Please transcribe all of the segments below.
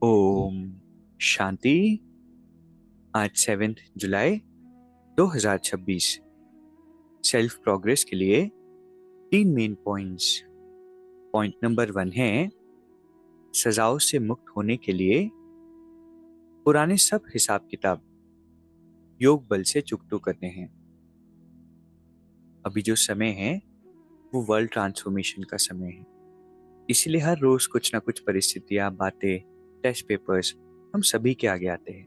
ओम शांति। आज 7 जुलाई 2026। Self progress के लिए 3 मेन पॉइंट्स। पॉइंट नंबर 1 है सजाओं से मुक्त होने के लिए पुराने सब हिसाब किताब योग बल से चुकतो करने हैं। अभी जो समय है वो वर्ल्ड ट्रांसफॉर्मेशन का समय है, इसलिए हर रोज कुछ ना कुछ परिस्थितियां, बातें, टेस्ट पेपर्स हम सभी के आगे आते हैं।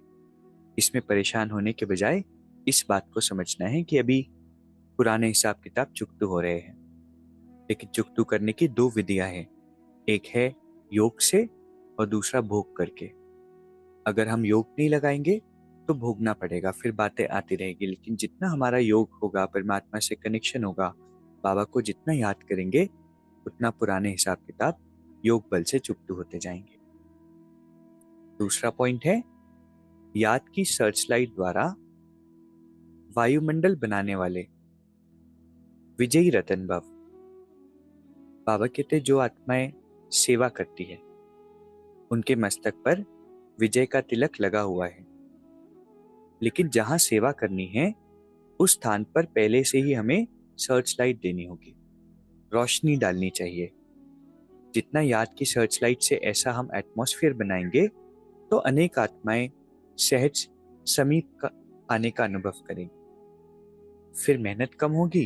इसमें परेशान होने के बजाय इस बात को समझना है कि अभी पुराने हिसाब किताब चुकतू हो रहे हैं, लेकिन चुकतू करने की 2 विधियां हैं। एक है योग से और दूसरा भोग करके। अगर हम योग नहीं लगाएंगे तो भोगना पड़ेगा, फिर बातें आती रहेगी। लेकिन जितना हमारा योग होगा, परमात्मा से कनेक्शन होगा, बाबा को जितना याद करेंगे, उतना पुराने हिसाब किताब योग बल से चुकतू होते जाएंगे। दूसरा पॉइंट है याद की सर्च लाइट द्वारा वायुमंडल बनाने वाले विजयी रतन भव। बाबा कहते जो आत्माएं सेवा करती है उनके मस्तक पर विजय का तिलक लगा हुआ है, लेकिन जहां सेवा करनी है उस स्थान पर पहले से ही हमें सर्च लाइट देनी होगी, रोशनी डालनी चाहिए। जितना याद की सर्च लाइट से ऐसा हम एटमॉस्फेयर बनाएंगे तो अनेक आत्माएं सहज समीप का आने का अनुभव करेंगी। फिर मेहनत कम होगी,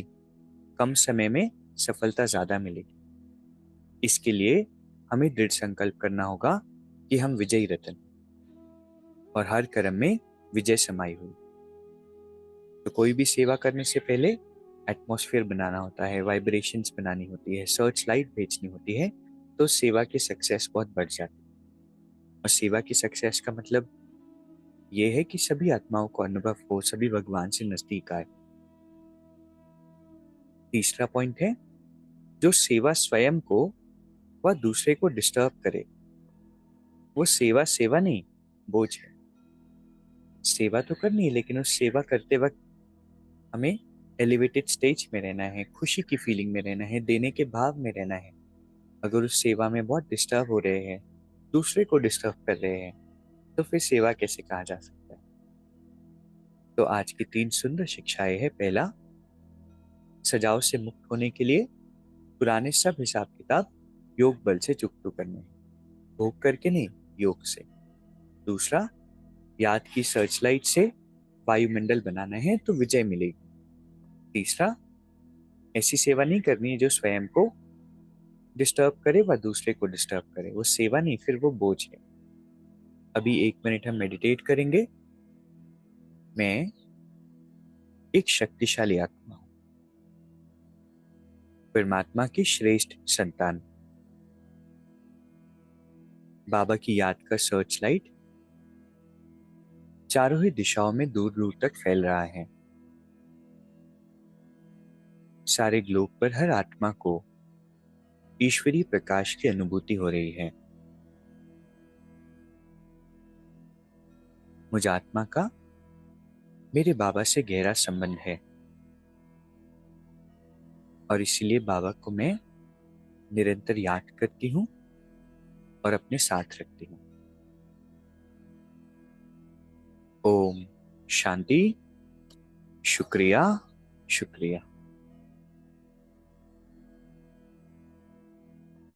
कम समय में सफलता ज्यादा मिलेगी। इसके लिए हमें दृढ़ संकल्प करना होगा कि हम विजयी रतन, और हर कर्म में विजय समाई हुई। तो कोई भी सेवा करने से पहले एटमॉस्फेयर बनाना होता है, वाइब्रेशंस बनानी होती है, सर्च लाइट भेजनी होती है, तो सेवा की सक्सेस बहुत बढ़ जाती है। और सेवा की सक्सेस का मतलब ये है कि सभी आत्माओं को अनुभव हो, सभी भगवान से नजदीक आए। तीसरा पॉइंट है जो सेवा स्वयं को व दूसरे को डिस्टर्ब करे, वो सेवा सेवा नहीं, बोझ है। सेवा तो करनी है, लेकिन उस सेवा करते वक्त हमें एलिवेटेड स्टेज में रहना है, खुशी की फीलिंग में रहना है, देने के भाव में रहना है। अगर उस सेवा में बहुत डिस्टर्ब हो रहे हैं, दूसरे को डिस्टर्ब कर रहे हैं, तो फिर सेवा कैसे कहा जा सकता है। तो आज की 3 सुंदर शिक्षाएं है। पहला, सजाओ से मुक्त होने के लिए पुराने सब हिसाब किताब योग बल से चुकतो करने हैं, भोग करके नहीं, योग से। दूसरा, याद की सर्च लाइट से वायुमंडल बनाना है तो विजय मिलेगी। तीसरा, ऐसी सेवा नहीं करनी है जो स्वयं को डिस्टर्ब करे व दूसरे को डिस्टर्ब करे, वो सेवा नहीं, फिर वो बोझ है। अभी 1 मिनट हम मेडिटेट करेंगे। मैं एक शक्तिशाली आत्मा हूं, परमात्मा की श्रेष्ठ संतान। बाबा की याद का सर्च लाइट चारों ही दिशाओं में दूर दूर तक फैल रहा है। सारे ग्लोब पर हर आत्मा को ईश्वरीय प्रकाश की अनुभूति हो रही है। मुझ आत्मा का मेरे बाबा से गहरा संबंध है, और इसीलिए बाबा को मैं निरंतर याद करती हूँ और अपने साथ रखती हूँ। ओम शांति। शुक्रिया, शुक्रिया।